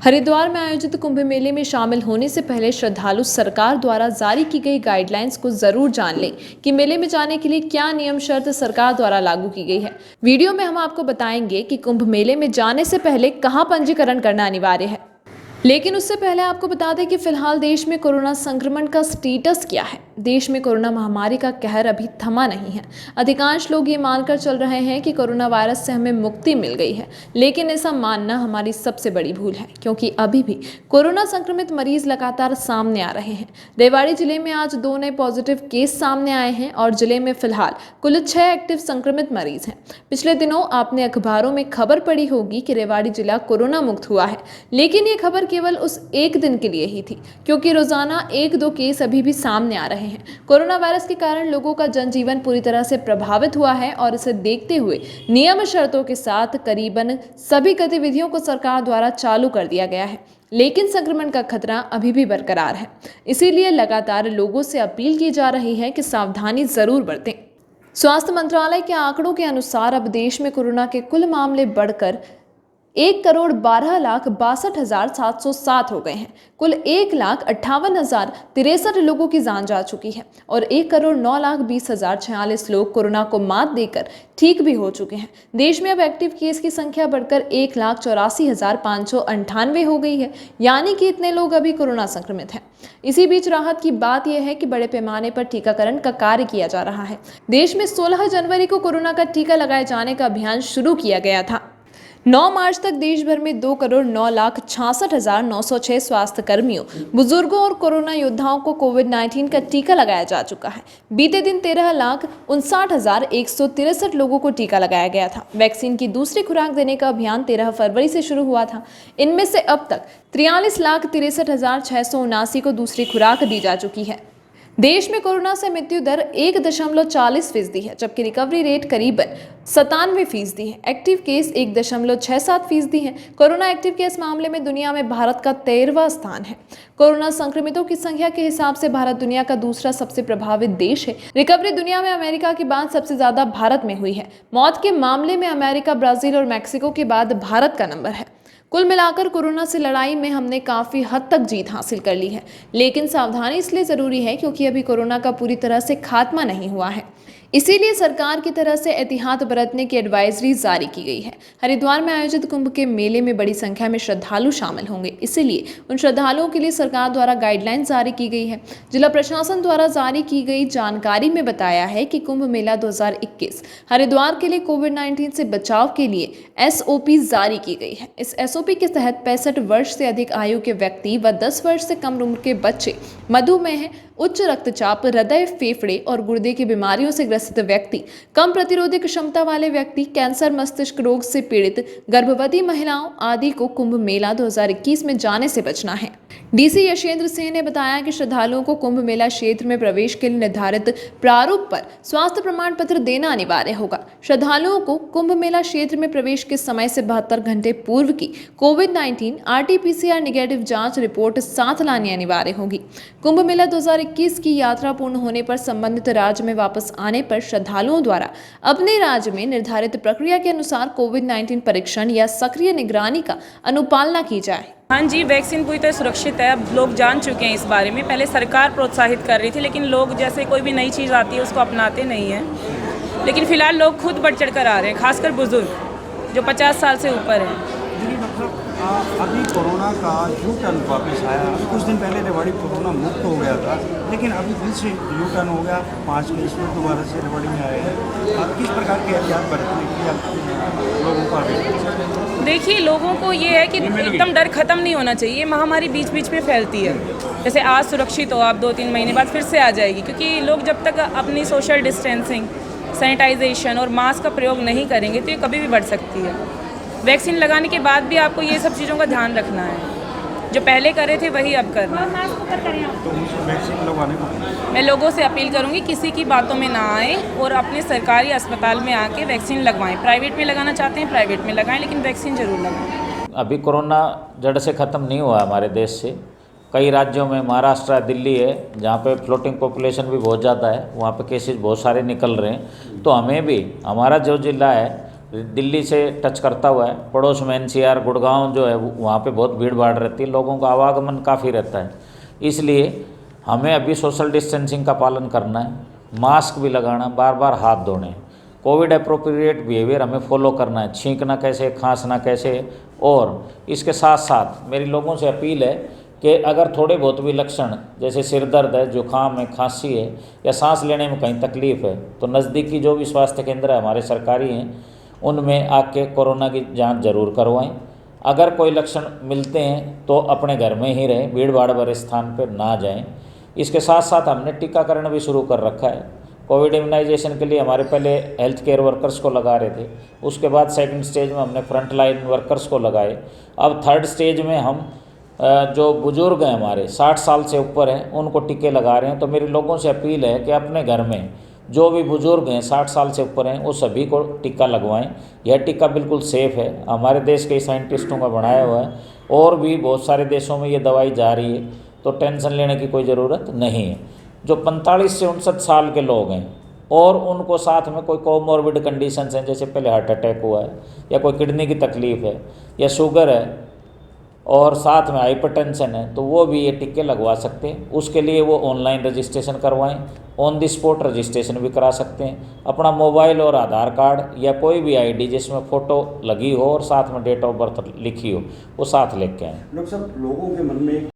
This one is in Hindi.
हरिद्वार में आयोजित कुंभ मेले में शामिल होने से पहले श्रद्धालु सरकार द्वारा जारी की गई गाइडलाइंस को जरूर जान लें कि मेले में जाने के लिए क्या नियम शर्त सरकार द्वारा लागू की गई है। वीडियो में हम आपको बताएंगे कि कुंभ मेले में जाने से पहले कहां पंजीकरण करना अनिवार्य है। लेकिन उससे पहले आपको बता दें कि फिलहाल देश में कोरोना संक्रमण का स्टेटस क्या है। देश में कोरोना महामारी का कहर अभी थमा नहीं है। अधिकांश लोग ये मानकर चल रहे हैं कि कोरोना वायरस से हमें मुक्ति मिल गई है, लेकिन ऐसा मानना हमारी सबसे बड़ी भूल है, क्योंकि अभी भी कोरोना संक्रमित मरीज लगातार सामने आ रहे हैं। रेवाड़ी जिले में आज 2 नए पॉजिटिव केस सामने आए हैं और जिले में फिलहाल कुल 6 एक्टिव संक्रमित मरीज हैं। पिछले दिनों आपने अखबारों में खबर पढ़ी होगी कि रेवाड़ी जिला कोरोना मुक्त हुआ है, लेकिन ये खबर केवल उस एक दिन के लिए ही थी, क्योंकि रोजाना 1-2 केस अभी भी सामने आ रहे हैं। कोरोना वायरस के कारण लोगों का जनजीवन पूरी तरह से प्रभावित हुआ है और इसे देखते हुए नियम शर्तों के साथ करीबन सभी गतिविधियों को सरकार द्वारा चालू कर दिया गया है, लेकिन संक्रमण का खतरा अभी भी बरकरार है। इसीलिए लगातार लोगों से अपील की जा रही है कि सावधानी जरूर बरतें। स्वास्थ्य मंत्रालय के आंकड़ों के अनुसार अब देश में कोरोना के कुल मामले बढ़कर 1,12,62,707 हो गए हैं। कुल 1,58,063 लोगों की जान जा चुकी है और 1,09,20,046 लोग कोरोना को मात देकर ठीक भी हो चुके हैं। देश में अब एक्टिव केस की संख्या बढ़कर 1,84,598 हो गई है, यानी कि इतने लोग अभी कोरोना संक्रमित हैं। इसी बीच राहत की बात यह है कि बड़े पैमाने पर टीकाकरण का कार्य किया जा रहा है। देश में 16 जनवरी को कोरोना का टीका लगाए जाने का अभियान शुरू किया गया था। 9 मार्च तक देश भर में 2,09,66,906 स्वास्थ्य कर्मियों, बुजुर्गों और कोरोना योद्धाओं को कोविड-19 का टीका लगाया जा चुका है। बीते दिन 13,59,163 लोगों को टीका लगाया गया था। वैक्सीन की दूसरी खुराक देने का अभियान 13 फरवरी से शुरू हुआ था। इनमें से अब तक 43,63,679 को दूसरी खुराक दी जा चुकी है। देश में कोरोना से मृत्यु दर 1.40% है, जबकि रिकवरी रेट करीबन 97% है। एक्टिव केस 1.67% है। कोरोना एक्टिव केस मामले में दुनिया में भारत का 13वां स्थान है। कोरोना संक्रमितों की संख्या के हिसाब से भारत दुनिया का दूसरा सबसे प्रभावित देश है। रिकवरी दुनिया में अमेरिका के बाद सबसे ज्यादा भारत में हुई है। मौत के मामले में अमेरिका, ब्राजील और मैक्सिको के बाद भारत का नंबर है। कुल मिलाकर कोरोना से लड़ाई में हमने काफी हद तक जीत हासिल कर ली है, लेकिन सावधानी इसलिए जरूरी है क्योंकि अभी कोरोना का पूरी तरह से खात्मा नहीं हुआ है। इसीलिए सरकार की तरफ से एहतियात बरतने की एडवाइजरी जारी की गई है। हरिद्वार में आयोजित कुंभ के मेले में बड़ी संख्या में श्रद्धालु शामिल होंगे, इसीलिए उन श्रद्धालुओं के लिए सरकार द्वारा गाइडलाइन जारी की गई है। जिला प्रशासन द्वारा जारी की गई जानकारी में बताया है कि कुंभ मेला 2021 हरिद्वार के लिए कोविड-19 से बचाव के लिए SOP जारी की गई है। इस SOP के तहत 65 वर्ष से अधिक आयु के व्यक्ति व 10 वर्ष से कम उम्र के बच्चे, मधुमेह, उच्च रक्तचाप, हृदय, फेफड़े और गुर्दे की बीमारियों से ग्रसित व्यक्ति, कम प्रतिरोधक क्षमता वाले व्यक्ति, कैंसर, मस्तिष्क रोग से पीड़ित, गर्भवती महिलाओं आदि को कुंभ मेला 2021 में जाने से बचना है। DC यशेंद्र सिंह ने बताया कि श्रद्धालुओं को कुंभ मेला क्षेत्र में प्रवेश के लिए निर्धारित प्रारूप पर स्वास्थ्य प्रमाण पत्र देना अनिवार्य होगा। श्रद्धालुओं को कुंभ मेला क्षेत्र में प्रवेश के समय से 72 घंटे पूर्व की कोविड-19 RT-PCR नेगेटिव जांच रिपोर्ट साथ लानी अनिवार्य होगी। कुंभ मेला 2021 की यात्रा पूर्ण होने पर संबंधित राज्य में वापस आने पर श्रद्धालुओं द्वारा अपने राज्य में निर्धारित प्रक्रिया के अनुसार कोविड-19 परीक्षण या सक्रिय निगरानी का अनुपालना की जाए। हाँ जी, वैक्सीन पूरी तरह सुरक्षित है। अब लोग जान चुके हैं इस बारे में। पहले सरकार प्रोत्साहित कर रही थी, लेकिन लोग जैसे कोई भी नई चीज़ आती है उसको अपनाते नहीं हैं। लेकिन फिलहाल लोग खुद बढ़ चढ़ कर आ रहे हैं, खासकर बुजुर्ग जो 50 साल से ऊपर हैं। अभी कोरोना का यू टर्न वापस आया। कुछ दिन पहले रेवाड़ी कोरोना मुक्त हो गया था, लेकिन अभी फिर से यू टर्न हो गया। 5 केस दोबारा से रेवाड़ी में आए हैं। किस प्रकार के एहतियात बरतने के लिए लोगों को? देखिए, लोगों को ये है कि एकदम डर खत्म नहीं होना चाहिए। महामारी बीच बीच में फैलती है। जैसे आज सुरक्षित हो आप, 2-3 महीने बाद फिर से आ जाएगी, क्योंकि लोग जब तक अपनी सोशल डिस्टेंसिंग, सैनिटाइजेशन और मास्क का प्रयोग नहीं करेंगे तो ये कभी भी बढ़ सकती है। वैक्सीन लगाने के बाद भी आपको ये सब चीज़ों का ध्यान रखना है। जो पहले करे थे वही अब करना है। मैं लोगों से अपील करूंगी किसी की बातों में ना आए और अपने सरकारी अस्पताल में आके वैक्सीन लगवाएं। प्राइवेट में लगाना चाहते हैं प्राइवेट में लगाएं, लेकिन वैक्सीन जरूर लगाएं। अभी कोरोना जड़ से ख़त्म नहीं हुआ हमारे देश से। कई राज्यों में, महाराष्ट्र, दिल्ली है, जहाँ पे फ्लोटिंग पॉपुलेशन भी बहुत ज़्यादा है, वहाँ पे केसेस बहुत सारे निकल रहे हैं। तो हमें भी, हमारा जो जिला है दिल्ली से टच करता हुआ है, पड़ोस में NCR गुड़गांव जो है वहाँ पे बहुत भीड़ भाड़ रहती है, लोगों का आवागमन काफ़ी रहता है। इसलिए हमें अभी सोशल डिस्टेंसिंग का पालन करना है, मास्क भी लगाना, बार बार हाथ धोने, कोविड अप्रोप्रिएट बिहेवियर हमें फॉलो करना है, छींकना कैसे, खांसना कैसे। और इसके साथ साथ मेरी लोगों से अपील है कि अगर थोड़े बहुत भी लक्षण जैसे सिर दर्द है, जुकाम है, खांसी है या सांस लेने में कहीं तकलीफ़ है तो नज़दीकी जो भी स्वास्थ्य केंद्र है हमारे सरकारी हैं उनमें आके कोरोना की जांच जरूर करवाएं। अगर कोई लक्षण मिलते हैं तो अपने घर में ही रहें, भीड़ भाड़ वाले स्थान पर ना जाएं। इसके साथ साथ हमने टीकाकरण भी शुरू कर रखा है। कोविड इम्यूनाइजेशन के लिए हमारे पहले हेल्थ केयर वर्कर्स को लगा रहे थे, उसके बाद सेकंड स्टेज में हमने फ्रंट लाइन वर्कर्स को लगाए। अब थर्ड स्टेज में हम जो बुज़ुर्ग हैं हमारे 60 साल से ऊपर हैं उनको टीके लगा रहे हैं। तो मेरे लोगों से अपील है कि अपने घर में जो भी बुज़ुर्ग हैं 60 साल से ऊपर हैं वो सभी को टीका लगवाएं। यह टीका बिल्कुल सेफ़ है, हमारे देश के साइंटिस्टों का बनाया हुआ है और भी बहुत सारे देशों में ये दवाई जा रही है, तो टेंशन लेने की कोई ज़रूरत नहीं है। जो 45 से 59 साल के लोग हैं और उनको साथ में कोई कोमॉर्बिड कंडीशंस हैं, जैसे पहले हार्ट अटैक हुआ है या कोई किडनी की तकलीफ़ है या शुगर है और साथ में हाइपरटेंशन है, तो वो भी ये टीके लगवा सकते हैं। उसके लिए वो ऑनलाइन रजिस्ट्रेशन करवाएं, ऑन द स्पॉट रजिस्ट्रेशन भी करा सकते हैं। अपना मोबाइल और आधार कार्ड या कोई भी ID जिसमें फ़ोटो लगी हो और साथ में डेट ऑफ बर्थ लिखी हो वो साथ लेके आएँ। डॉक्टर साहब, लोगों के मन में एक